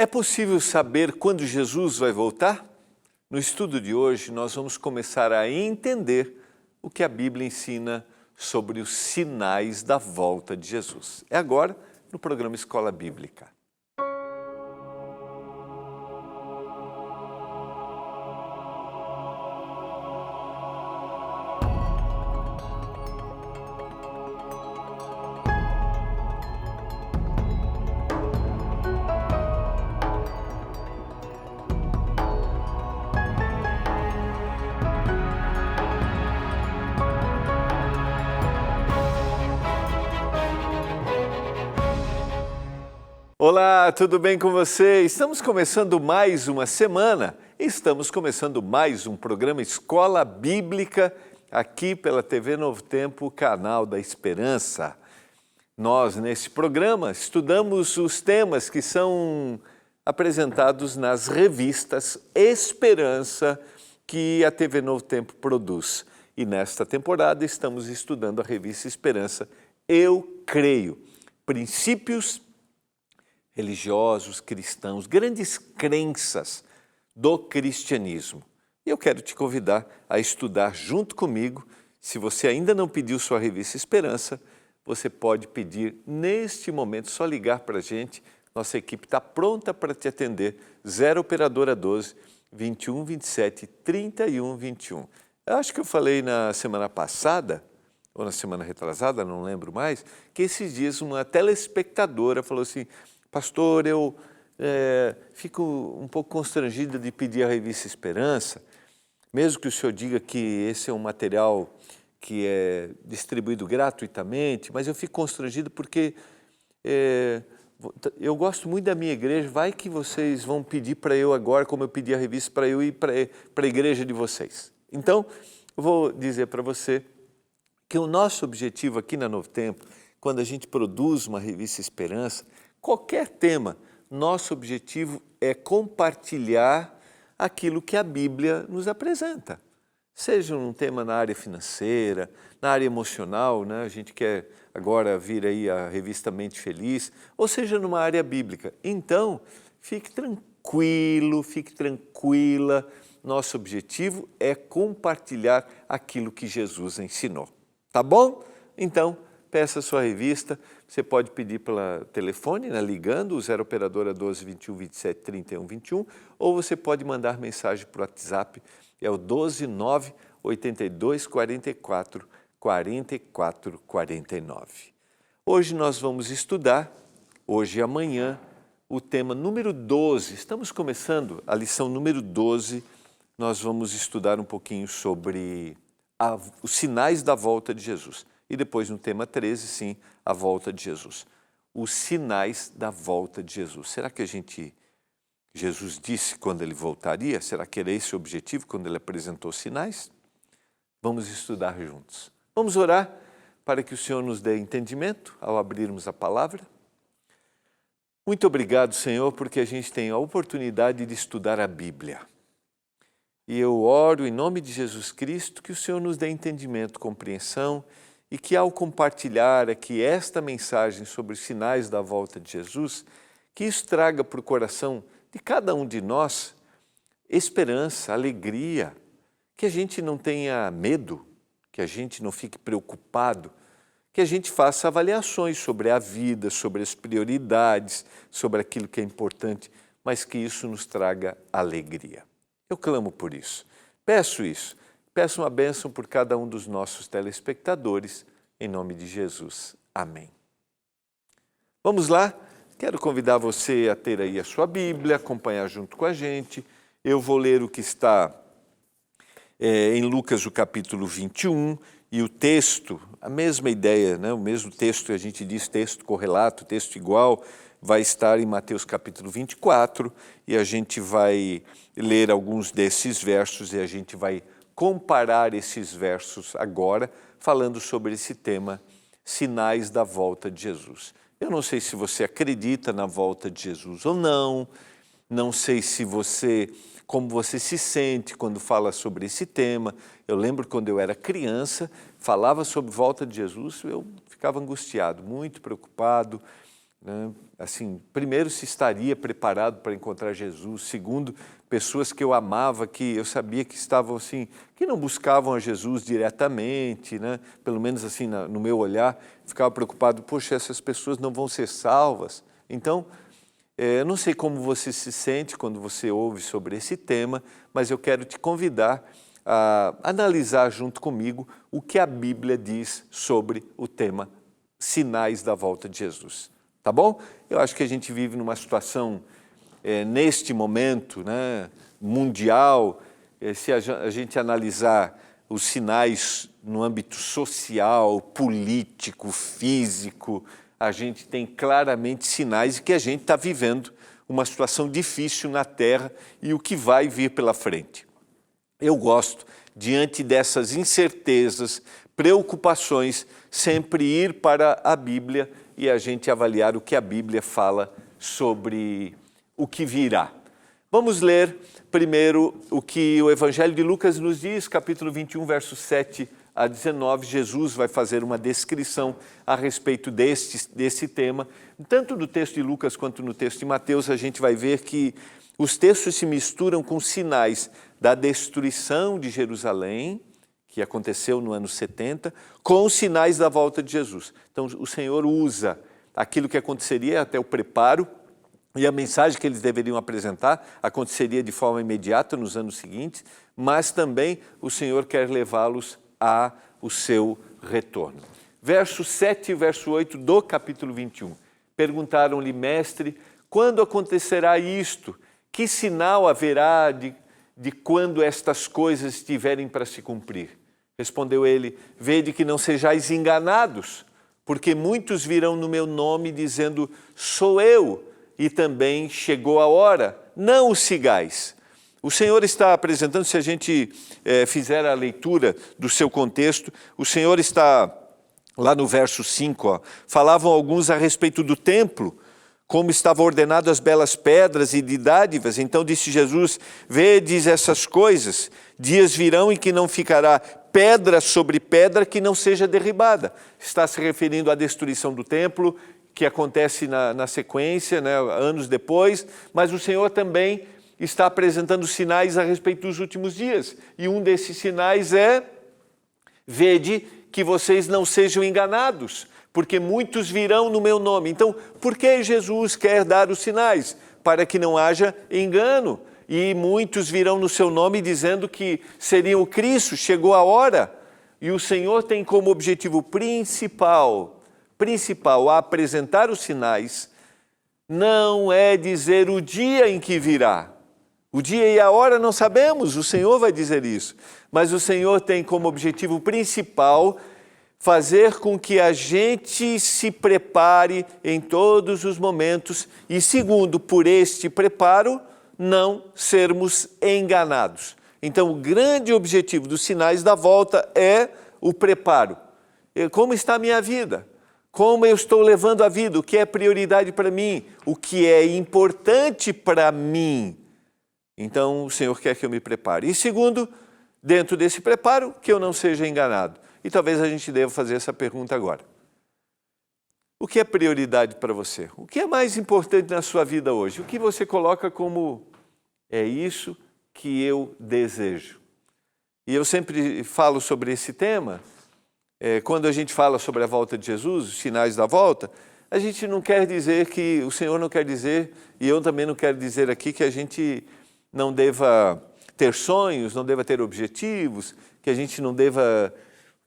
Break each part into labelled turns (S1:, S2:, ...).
S1: É possível saber quando Jesus vai voltar? No estudo de hoje, nós vamos começar a entender o que a Bíblia ensina sobre os sinais da volta de Jesus. É agora, no programa Escola Bíblica. Olá, tudo bem com você? Estamos começando mais uma semana, estamos começando mais um programa Escola Bíblica aqui pela TV Novo Tempo, canal da Esperança. Nós, nesse programa, estudamos os temas que são apresentados nas revistas Esperança que a TV Novo Tempo produz. E nesta temporada estamos estudando a revista Esperança Eu Creio, princípios religiosos, cristãos, grandes crenças do cristianismo. E eu quero te convidar a estudar junto comigo. Se você ainda não pediu sua revista Esperança, você pode pedir neste momento, só ligar para a gente. Nossa equipe está pronta para te atender. 0 Operadora 12 21 27 31 21. Eu acho que eu falei na semana passada, ou na semana retrasada, não lembro mais, que esses dias uma telespectadora falou assim: pastor, eu fico um pouco constrangido de pedir a revista Esperança, mesmo que o senhor diga que esse é um material que é distribuído gratuitamente, mas eu fico constrangido porque eu gosto muito da minha igreja, vai que vocês vão pedir para eu agora, como eu pedi a revista para eu ir para a igreja de vocês. Então, eu vou dizer para você que o nosso objetivo aqui na Novo Tempo, quando a gente produz uma revista Esperança, qualquer tema, nosso objetivo é compartilhar aquilo que a Bíblia nos apresenta. Seja um tema na área financeira, na área emocional, né? A gente quer agora vir aí a revista Mente Feliz, ou seja, numa área bíblica. Então, fique tranquilo, fique tranquila. Nosso objetivo é compartilhar aquilo que Jesus ensinou. Tá bom? Então, peça a sua revista. Você pode pedir pelo telefone, né, ligando, o 0 Operadora 12 21 27 31 21, ou você pode mandar mensagem para o WhatsApp, é o 12 9 82 44 44 49. Hoje nós vamos estudar, hoje e amanhã, o tema número 12. Estamos começando a lição número 12. Nós vamos estudar um pouquinho sobre os sinais da volta de Jesus. E depois no tema 13, sim, a volta de Jesus. Os sinais da volta de Jesus. Será que Jesus disse quando ele voltaria? Será que era esse o objetivo quando ele apresentou sinais? Vamos estudar juntos. Vamos orar para que o Senhor nos dê entendimento ao abrirmos a palavra. Muito obrigado, Senhor, porque a gente tem a oportunidade de estudar a Bíblia. E eu oro em nome de Jesus Cristo que o Senhor nos dê entendimento, compreensão, e que ao compartilhar aqui esta mensagem sobre os sinais da volta de Jesus, que isso traga para o coração de cada um de nós esperança, alegria, que a gente não tenha medo, que a gente não fique preocupado, que a gente faça avaliações sobre a vida, sobre as prioridades, sobre aquilo que é importante, mas que isso nos traga alegria. Eu clamo por isso, peço isso. Peço uma bênção por cada um dos nossos telespectadores, em nome de Jesus. Amém. Vamos lá? Quero convidar você a ter aí a sua Bíblia, acompanhar junto com a gente. Eu vou ler o que está em Lucas, o capítulo 21, e o texto, a mesma ideia, né? O mesmo texto que a gente diz, texto correlato, texto igual, vai estar em Mateus capítulo 24, e a gente vai ler alguns desses versos e a gente vai comparar esses versos agora, falando sobre esse tema, sinais da volta de Jesus. Eu não sei se você acredita na volta de Jesus ou não, não sei como você se sente quando fala sobre esse tema. Eu lembro quando eu era criança, falava sobre volta de Jesus, eu ficava angustiado, muito preocupado, né? Assim, primeiro, se estaria preparado para encontrar Jesus. Segundo, pessoas que eu amava, que eu sabia que estavam assim, que não buscavam a Jesus diretamente, né? Pelo menos assim, no meu olhar, ficava preocupado, poxa, essas pessoas não vão ser salvas. Então, eu não sei como você se sente quando você ouve sobre esse tema, mas eu quero te convidar a analisar junto comigo o que a Bíblia diz sobre o tema sinais da volta de Jesus. Tá bom? Eu acho que a gente vive numa situação, neste momento, né, mundial, se a gente analisar os sinais no âmbito social, político, físico, a gente tem claramente sinais de que a gente está vivendo uma situação difícil na Terra e o que vai vir pela frente. Eu gosto, diante dessas incertezas, preocupações, sempre ir para a Bíblia e a gente avaliar o que a Bíblia fala sobre o que virá. Vamos ler primeiro o que o Evangelho de Lucas nos diz, capítulo 21, versos 7 a 19. Jesus vai fazer uma descrição a respeito desse tema. Tanto no texto de Lucas quanto no texto de Mateus, a gente vai ver que os textos se misturam com sinais da destruição de Jerusalém, que aconteceu no ano 70, com os sinais da volta de Jesus. Então, o Senhor usa aquilo que aconteceria até o preparo, e a mensagem que eles deveriam apresentar aconteceria de forma imediata nos anos seguintes, mas também o Senhor quer levá-los ao seu retorno. Verso 7 e verso 8 do capítulo 21. Perguntaram-lhe, mestre, quando acontecerá isto? Que sinal haverá de quando estas coisas estiverem para se cumprir? Respondeu ele, vede que não sejais enganados, porque muitos virão no meu nome dizendo, sou eu, e também chegou a hora, não os sigais. O Senhor está apresentando, se a gente fizer a leitura do seu contexto, o Senhor está, lá no verso 5, falavam alguns a respeito do templo, como estavam ordenadas as belas pedras e de dádivas. Então disse Jesus, vedes essas coisas, dias virão em que não ficará pedra sobre pedra que não seja derribada. Está se referindo à destruição do templo, que acontece na sequência, né, anos depois, mas o Senhor também está apresentando sinais a respeito dos últimos dias. E um desses sinais é, vede que vocês não sejam enganados, porque muitos virão no meu nome. Então, por que Jesus quer dar os sinais? Para que não haja engano. E muitos virão no seu nome dizendo que seriam o Cristo, chegou a hora. E o Senhor tem como objetivo principal a apresentar os sinais, não é dizer o dia em que virá. O dia e a hora não sabemos, o Senhor vai dizer isso. Mas o Senhor tem como objetivo principal fazer com que a gente se prepare em todos os momentos e, segundo, por este preparo, não sermos enganados. Então, o grande objetivo dos sinais da volta é o preparo. Como está a minha vida? Como eu estou levando a vida? O que é prioridade para mim? O que é importante para mim? Então, o Senhor quer que eu me prepare. E segundo, dentro desse preparo, que eu não seja enganado. E talvez a gente deva fazer essa pergunta agora. O que é prioridade para você? O que é mais importante na sua vida hoje? O que você coloca como é isso que eu desejo? E eu sempre falo sobre esse tema. Quando a gente fala sobre a volta de Jesus, os sinais da volta, a gente não quer dizer que, o Senhor não quer dizer, e eu também não quero dizer aqui que a gente não deva ter sonhos, não deva ter objetivos, que a gente não deva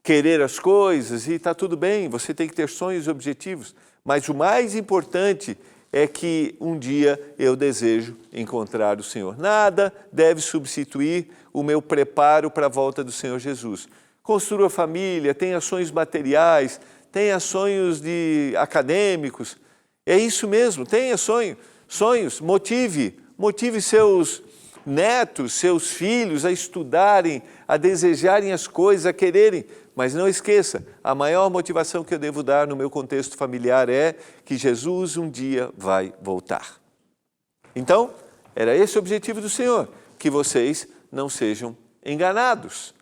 S1: querer as coisas, e está tudo bem, você tem que ter sonhos e objetivos, mas o mais importante é que um dia eu desejo encontrar o Senhor. Nada deve substituir o meu preparo para a volta do Senhor Jesus. Construa família, tenha sonhos materiais, tenha sonhos acadêmicos. É isso mesmo, tenha sonhos, motive seus netos, seus filhos a estudarem, a desejarem as coisas, a quererem. Mas não esqueça, a maior motivação que eu devo dar no meu contexto familiar é que Jesus um dia vai voltar. Então, era esse o objetivo do Senhor, que vocês não sejam enganados,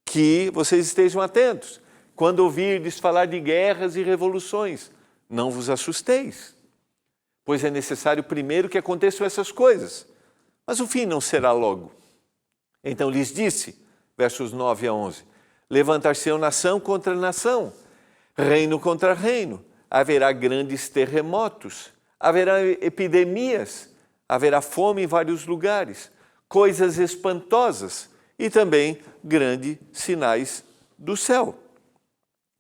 S1: que vocês estejam atentos. Quando ouvirdes falar de guerras e revoluções, não vos assusteis. pois é necessário primeiro que aconteçam essas coisas. Mas o fim não será logo. Então lhes disse, versos 9 a 11, levantar-se-ão nação contra nação, reino contra reino, haverá grandes terremotos, haverá epidemias, haverá fome em vários lugares, coisas espantosas e também grandes sinais do céu.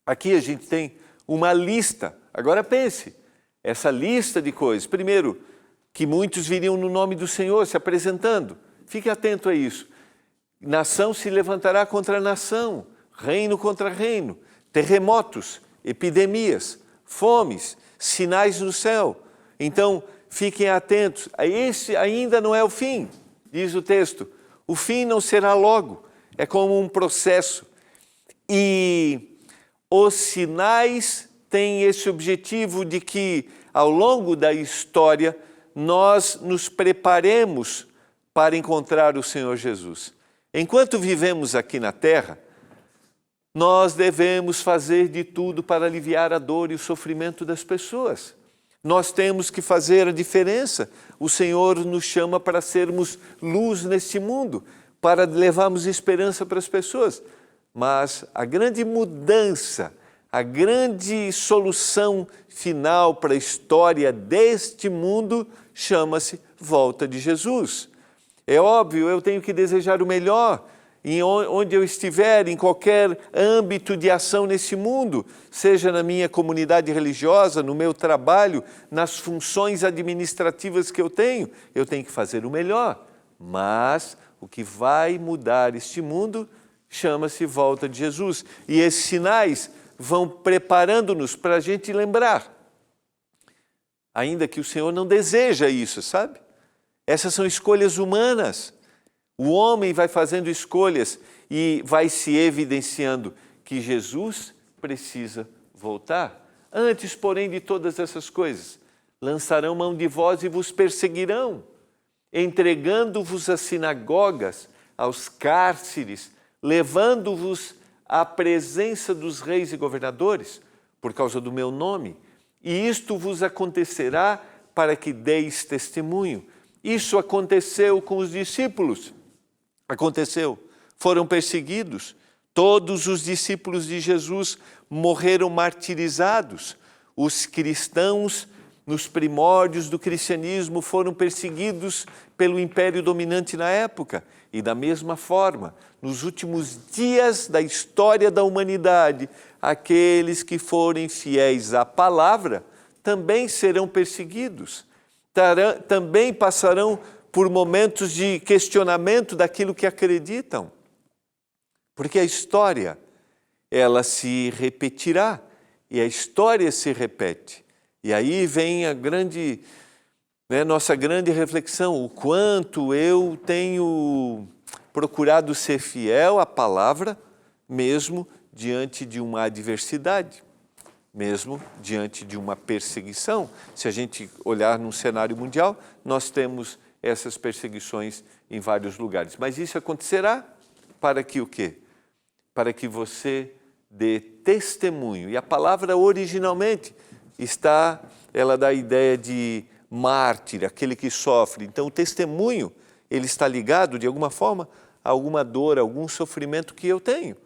S1: Aqui a gente tem uma lista. Agora pense, essa lista de coisas. Primeiro, que muitos viriam no nome do Senhor se apresentando. Fique atento a isso. Nação se levantará contra nação, reino contra reino, terremotos, epidemias, fomes, sinais no céu. Então, fiquem atentos. Esse ainda não é o fim, diz o texto. O fim não será logo, é como um processo. E os sinais têm esse objetivo de que, ao longo da história, nós nos preparemos para encontrar o Senhor Jesus. Enquanto vivemos aqui na terra, nós devemos fazer de tudo para aliviar a dor e o sofrimento das pessoas. Nós temos que fazer a diferença. O Senhor nos chama para sermos luz neste mundo, para levarmos esperança para as pessoas. Mas a grande mudança, a grande solução final para a história deste mundo chama-se volta de Jesus. É óbvio, eu tenho que desejar o melhor, onde eu estiver, em qualquer âmbito de ação nesse mundo, seja na minha comunidade religiosa, no meu trabalho, nas funções administrativas que eu tenho que fazer o melhor. Mas o que vai mudar este mundo chama-se volta de Jesus. E esses sinais vão preparando-nos para a gente lembrar. Ainda que o Senhor não deseja isso, sabe? Essas são escolhas humanas. O homem vai fazendo escolhas e vai se evidenciando que Jesus precisa voltar. Antes, porém, de todas essas coisas, lançarão mão de vós e vos perseguirão, entregando-vos às sinagogas, aos cárceres, levando-vos à presença dos reis e governadores, por causa do meu nome. E isto vos acontecerá para que deis testemunho. Isso aconteceu com os discípulos. Aconteceu. Foram perseguidos. Todos os discípulos de Jesus morreram martirizados. Os cristãos, nos primórdios do cristianismo, foram perseguidos pelo império dominante na época. E da mesma forma, nos últimos dias da história da humanidade, aqueles que forem fiéis à palavra também serão perseguidos. Também passarão por momentos de questionamento daquilo que acreditam. Porque a história, ela se repetirá, e a história se repete. E aí vem a nossa grande reflexão, o quanto eu tenho procurado ser fiel à palavra, mesmo diante de uma adversidade, mesmo diante de uma perseguição. Se a gente olhar num cenário mundial, nós temos essas perseguições em vários lugares. Mas isso acontecerá para que o quê? Para que você dê testemunho. E a palavra originalmente ela dá a ideia de mártir, aquele que sofre. Então o testemunho, ele está ligado de alguma forma a alguma dor, a algum sofrimento que eu tenho.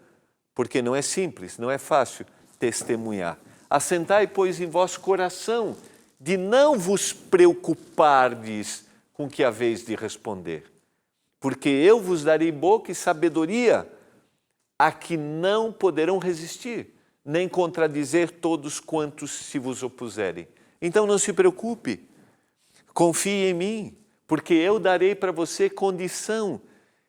S1: Porque não é simples, não é fácil testemunhar. Assentai, pois, em vosso coração, de não vos preocupardes com o que haveis de responder. Porque eu vos darei boca e sabedoria a que não poderão resistir, nem contradizer todos quantos se vos opuserem. Então não se preocupe, confie em mim, porque eu darei para você condição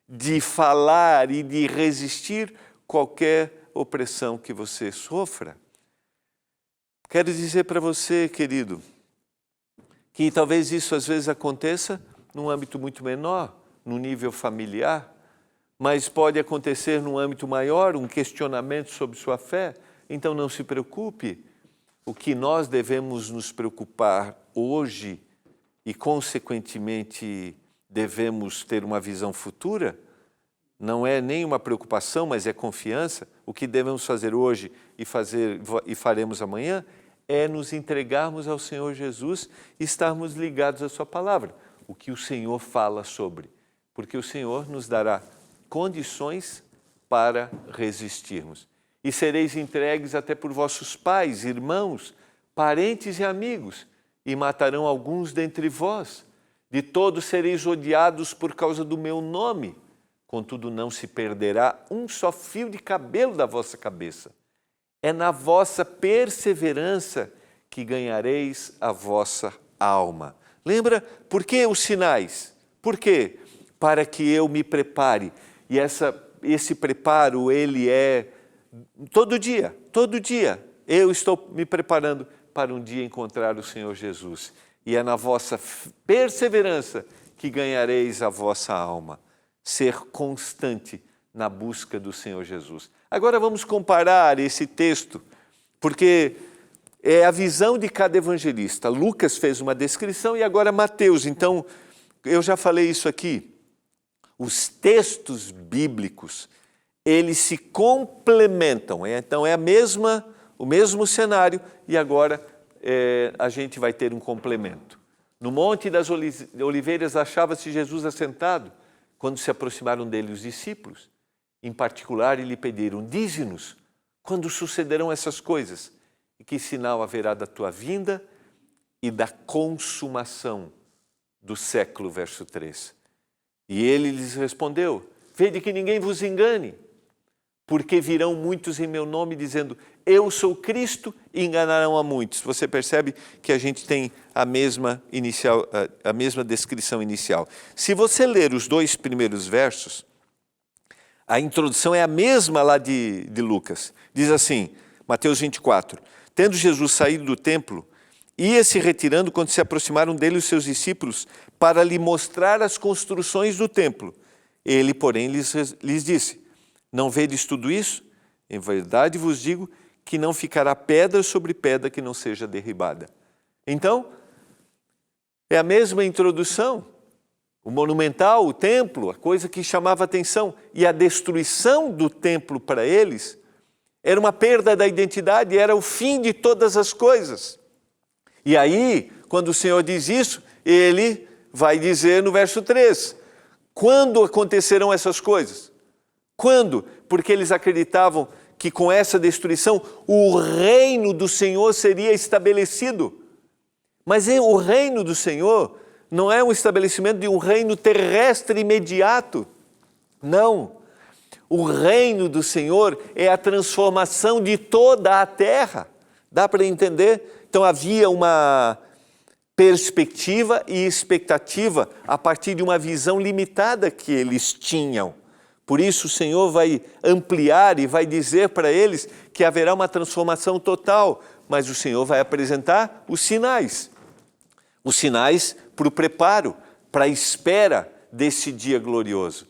S1: de falar e de resistir qualquer opressão que você sofra. Quero dizer para você, querido, que talvez isso às vezes aconteça num âmbito muito menor, no nível familiar, mas pode acontecer num âmbito maior, um questionamento sobre sua fé. Então não se preocupe. O que nós devemos nos preocupar hoje e, consequentemente, devemos ter uma visão futura, não é nem uma preocupação, mas é confiança. O que devemos fazer hoje e faremos amanhã é nos entregarmos ao Senhor Jesus e estarmos ligados à sua palavra, o que o Senhor fala sobre, porque o Senhor nos dará condições para resistirmos. E sereis entregues até por vossos pais, irmãos, parentes e amigos, e matarão alguns dentre vós. De todos sereis odiados por causa do meu nome. Contudo, não se perderá um só fio de cabelo da vossa cabeça. É na vossa perseverança que ganhareis a vossa alma. Lembra? Por que os sinais? Por quê? Para que eu me prepare. E esse preparo, ele é todo dia. Eu estou me preparando para um dia encontrar o Senhor Jesus. E é na vossa perseverança que ganhareis a vossa alma. Ser constante na busca do Senhor Jesus. Agora vamos comparar esse texto, porque é a visão de cada evangelista. Lucas fez uma descrição e agora Mateus. Então, eu já falei isso aqui. Os textos bíblicos, eles se complementam. Então, é o mesmo cenário e agora a gente vai ter um complemento. No Monte das Oliveiras achava-se Jesus assentado quando se aproximaram dele os discípulos. Em particular, lhe pediram, dize-nos, quando sucederão essas coisas? E que sinal haverá da tua vinda e da consumação do século, verso 3. E ele lhes respondeu, vede que ninguém vos engane, porque virão muitos em meu nome dizendo, eu sou Cristo, e enganarão a muitos. Você percebe que a gente tem a mesma descrição inicial. Se você ler os 2 primeiros versos, a introdução é a mesma lá de Lucas. Diz assim, Mateus 24, tendo Jesus saído do templo, ia se retirando quando se aproximaram dele os seus discípulos para lhe mostrar as construções do templo. Ele, porém, lhes disse, não vedes tudo isso? Em verdade vos digo que não ficará pedra sobre pedra que não seja derribada. Então, é a mesma introdução. O monumental, o templo, a coisa que chamava atenção. E a destruição do templo para eles era uma perda da identidade, era o fim de todas as coisas. E aí, quando o Senhor diz isso, ele vai dizer no verso 3, quando acontecerão essas coisas? Quando? Porque eles acreditavam que com essa destruição o reino do Senhor seria estabelecido. Mas o reino do Senhor não é um estabelecimento de um reino terrestre imediato. Não. O reino do Senhor é a transformação de toda a terra. Dá para entender? Então havia uma perspectiva e expectativa a partir de uma visão limitada que eles tinham. Por isso o Senhor vai ampliar e vai dizer para eles que haverá uma transformação total, mas o Senhor vai apresentar os sinais. Os sinais para o preparo, para a espera desse dia glorioso.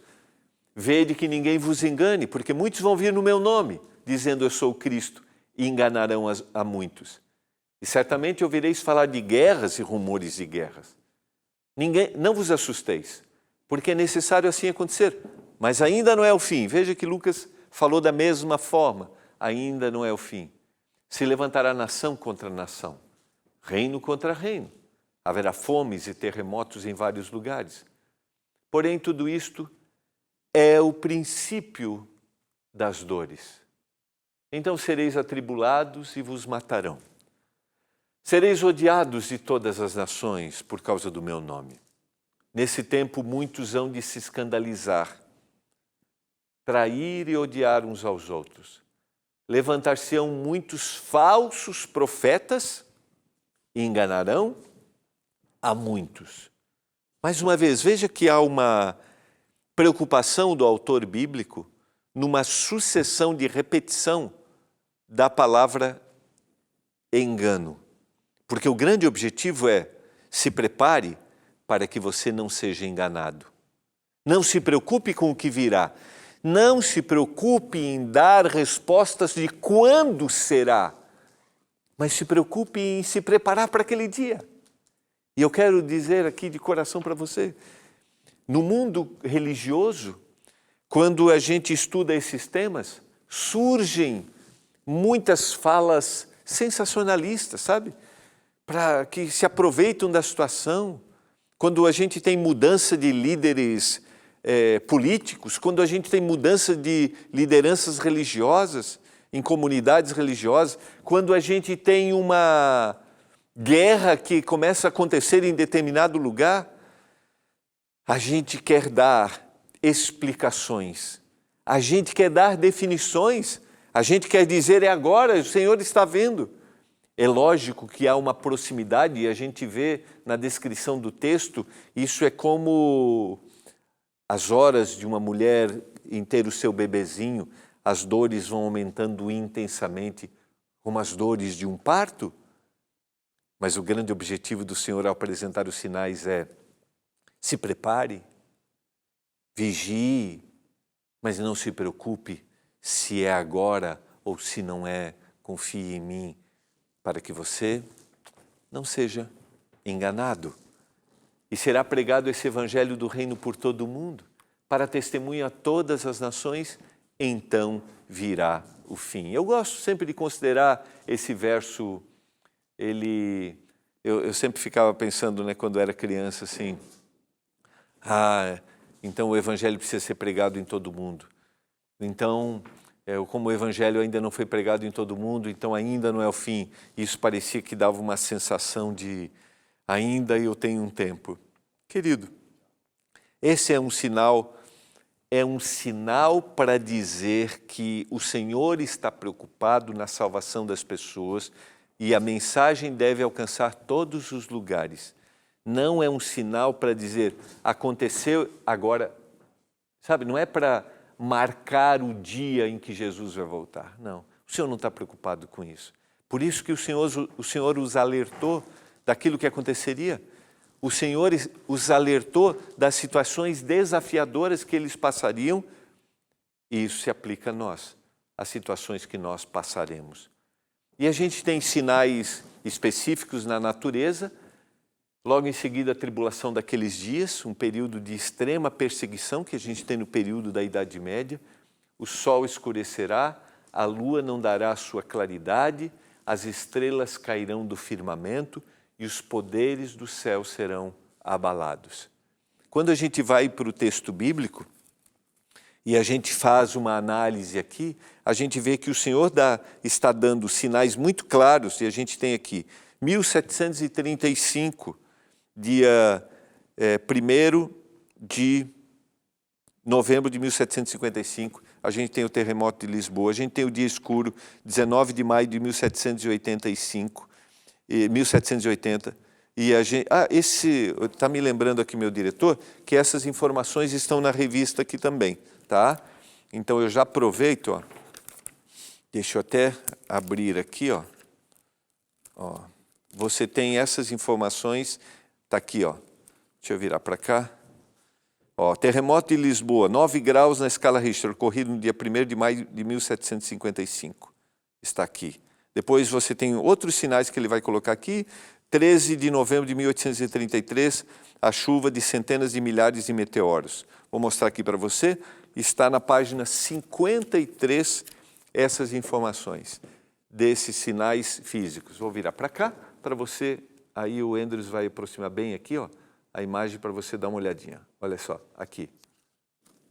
S1: Vede que ninguém vos engane, porque muitos vão vir no meu nome, dizendo eu sou o Cristo, e enganarão a muitos. E certamente ouvireis falar de guerras e rumores de guerras. Não vos assusteis, porque é necessário assim acontecer. Mas ainda não é o fim. Veja que Lucas falou da mesma forma. Ainda não é o fim. Se levantará nação contra nação, reino contra reino. Haverá fomes e terremotos em vários lugares. Porém, tudo isto é o princípio das dores. Então sereis atribulados e vos matarão. Sereis odiados de todas as nações por causa do meu nome. Nesse tempo muitos hão de se escandalizar, trair e odiar uns aos outros. Levantar-se-ão muitos falsos profetas e enganarão a muitos. Mais uma vez, veja que há uma preocupação do autor bíblico numa sucessão de repetição da palavra engano. Porque o grande objetivo é se prepare para que você não seja enganado. Não se preocupe com o que virá. Não se preocupe em dar respostas de quando será, mas se preocupe em se preparar para aquele dia. E eu quero dizer aqui de coração para você, no mundo religioso, quando a gente estuda esses temas, surgem muitas falas sensacionalistas, sabe? Para que se aproveitam da situação. Quando a gente tem mudança de líderes políticos, quando a gente tem mudança de lideranças religiosas, em comunidades religiosas, quando a gente tem uma guerra que começa a acontecer em determinado lugar, a gente quer dar explicações, a gente quer dar definições, a gente quer dizer é agora, o Senhor está vendo. É lógico que há uma proximidade e a gente vê na descrição do texto, isso é como as horas de uma mulher em ter o seu bebezinho, as dores vão aumentando intensamente, como as dores de um parto. Mas o grande objetivo do Senhor ao apresentar os sinais é: se prepare, vigie, mas não se preocupe se é agora ou se não é, confie em mim, para que você não seja enganado. E será pregado esse evangelho do reino por todo o mundo, para testemunho a todas as nações, então virá o fim. Eu gosto sempre de considerar esse verso, eu sempre ficava pensando, né, quando era criança, assim, então o evangelho precisa ser pregado em todo o mundo. Então, como o evangelho ainda não foi pregado em todo o mundo, então ainda não é o fim. Isso parecia que dava uma sensação de ainda eu tenho um tempo. Querido, esse é um sinal para dizer que o Senhor está preocupado na salvação das pessoas e a mensagem deve alcançar todos os lugares. Não é um sinal para dizer, aconteceu agora, sabe, não é para marcar o dia em que Jesus vai voltar. Não, o Senhor não está preocupado com isso. Por isso que o Senhor os alertou daquilo que aconteceria. O Senhor os alertou das situações desafiadoras que eles passariam, e isso se aplica a nós, às situações que nós passaremos. E a gente tem sinais específicos na natureza, logo em seguida a tribulação daqueles dias, um período de extrema perseguição que a gente tem no período da Idade Média, o sol escurecerá, a lua não dará a sua claridade, as estrelas cairão do firmamento, e os poderes do céu serão abalados. Quando a gente vai para o texto bíblico e a gente faz uma análise aqui, a gente vê que o Senhor está dando sinais muito claros, e a gente tem aqui 1735, dia 1º de novembro de 1755, a gente tem o terremoto de Lisboa, a gente tem o dia escuro, 19 de maio de 1785, 1780, e a gente... está me lembrando aqui meu diretor, que essas informações estão na revista aqui também, tá? Então eu já aproveito, ó, deixa eu até abrir aqui, ó, você tem essas informações, tá aqui, ó, deixa eu virar para cá, ó, terremoto de Lisboa, 9 graus na escala Richter, ocorrido no dia 1º de maio de 1755, está aqui. Depois você tem outros sinais que ele vai colocar aqui. 13 de novembro de 1833, a chuva de centenas de milhares de meteoros. Vou mostrar aqui para você. Está na página 53 essas informações desses sinais físicos. Vou virar para cá para você. Aí o Andrews vai aproximar bem aqui, ó, a imagem para você dar uma olhadinha. Olha só, aqui.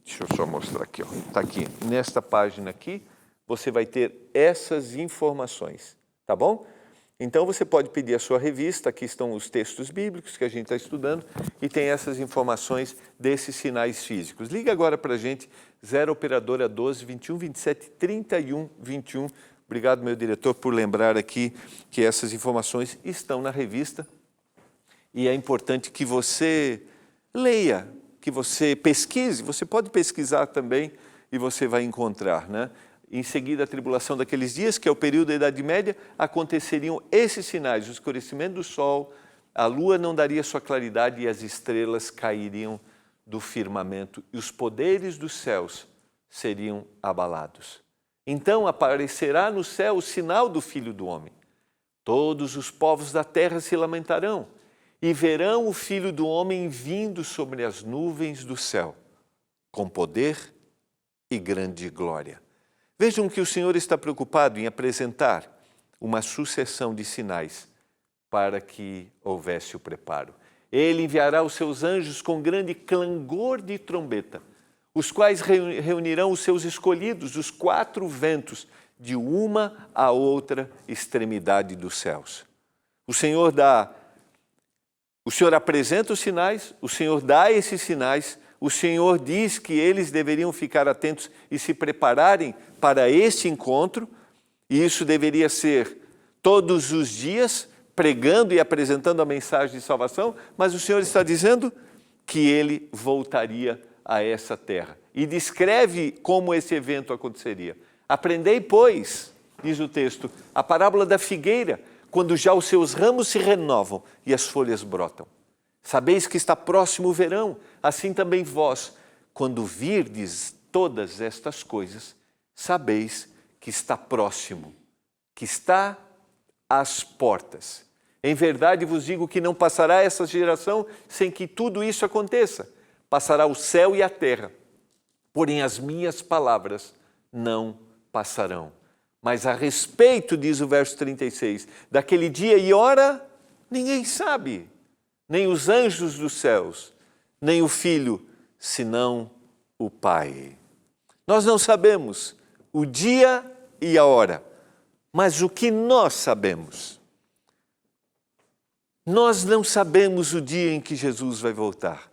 S1: Deixa eu só mostrar aqui, ó. Está aqui. Nesta página aqui, você vai ter essas informações, tá bom? Então você pode pedir a sua revista, aqui estão os textos bíblicos que a gente está estudando e tem essas informações desses sinais físicos. Liga agora para a gente, 0 operadora 12 21 27 31 21. Obrigado, meu diretor, por lembrar aqui que essas informações estão na revista e é importante que você leia, que você pesquise, você pode pesquisar também e você vai encontrar, né? Em seguida, a tribulação daqueles dias, que é o período da Idade Média, aconteceriam esses sinais, o escurecimento do sol, a lua não daria sua claridade e as estrelas cairiam do firmamento e os poderes dos céus seriam abalados. Então aparecerá no céu o sinal do Filho do Homem. Todos os povos da terra se lamentarão e verão o Filho do Homem vindo sobre as nuvens do céu, com poder e grande glória. Vejam que o Senhor está preocupado em apresentar uma sucessão de sinais para que houvesse o preparo. Ele enviará os seus anjos com grande clangor de trombeta, os quais reunirão os seus escolhidos, os 4 ventos, de uma a outra extremidade dos céus. O Senhor apresenta os sinais, o Senhor dá esses sinais, o Senhor diz que eles deveriam ficar atentos e se prepararem para este encontro, e isso deveria ser todos os dias, pregando e apresentando a mensagem de salvação, mas o Senhor está dizendo que ele voltaria a essa terra. E descreve como esse evento aconteceria. Aprendei, pois, diz o texto, a parábola da figueira, quando já os seus ramos se renovam e as folhas brotam. Sabeis que está próximo o verão, assim também vós, quando virdes todas estas coisas, sabeis que está próximo, que está às portas. Em verdade vos digo que não passará essa geração sem que tudo isso aconteça. Passará o céu e a terra, porém as minhas palavras não passarão. Mas a respeito, diz o verso 36, daquele dia e hora, ninguém sabe, nem os anjos dos céus, nem o Filho, senão o Pai. Nós não sabemos o dia e a hora, mas o que nós sabemos? Nós não sabemos o dia em que Jesus vai voltar,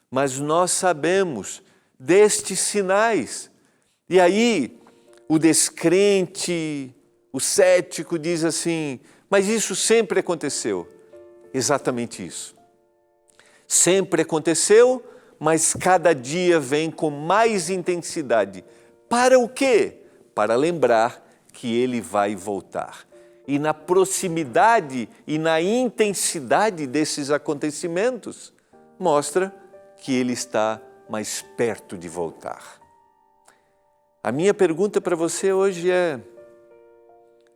S1: mas nós sabemos destes sinais. E aí, o descrente, o cético diz assim, mas isso sempre aconteceu. Exatamente isso. Sempre aconteceu, mas cada dia vem com mais intensidade. Para o quê? Para lembrar que ele vai voltar. E na proximidade e na intensidade desses acontecimentos, mostra que ele está mais perto de voltar. A minha pergunta para você hoje é,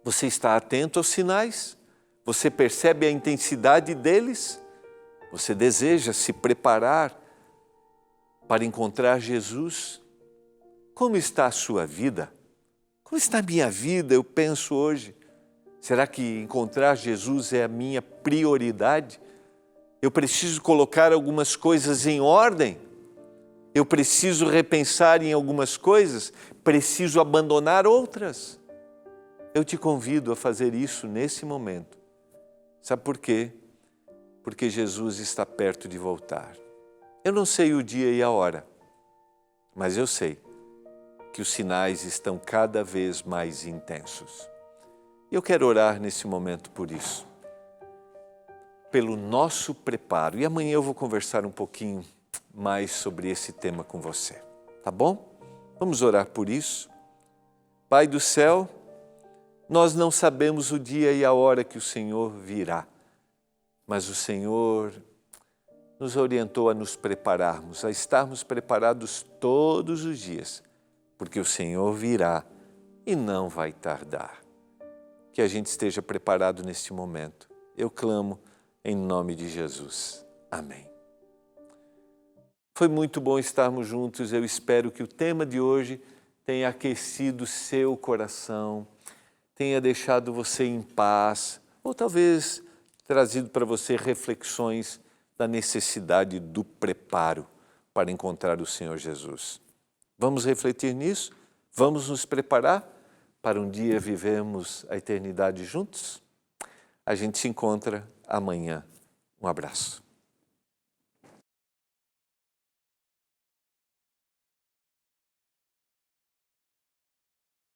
S1: você está atento aos sinais? Você percebe a intensidade deles? Você deseja se preparar para encontrar Jesus? Como está a sua vida? Como está a minha vida, eu penso hoje? Será que encontrar Jesus é a minha prioridade? Eu preciso colocar algumas coisas em ordem? Eu preciso repensar em algumas coisas? Preciso abandonar outras? Eu te convido a fazer isso nesse momento. Sabe por quê? Porque Jesus está perto de voltar. Eu não sei o dia e a hora, mas eu sei que os sinais estão cada vez mais intensos. Eu quero orar nesse momento por isso, pelo nosso preparo. E amanhã eu vou conversar um pouquinho mais sobre esse tema com você, tá bom? Vamos orar por isso. Pai do céu, nós não sabemos o dia e a hora que o Senhor virá, mas o Senhor nos orientou a nos prepararmos, a estarmos preparados todos os dias, porque o Senhor virá e não vai tardar. Que a gente esteja preparado neste momento. Eu clamo em nome de Jesus. Amém. Foi muito bom estarmos juntos. Eu espero que o tema de hoje tenha aquecido seu coração, tenha deixado você em paz, ou talvez trazido para você reflexões da necessidade do preparo para encontrar o Senhor Jesus. Vamos refletir nisso? Vamos nos preparar para um dia vivermos a eternidade juntos? A gente se encontra amanhã. Um abraço.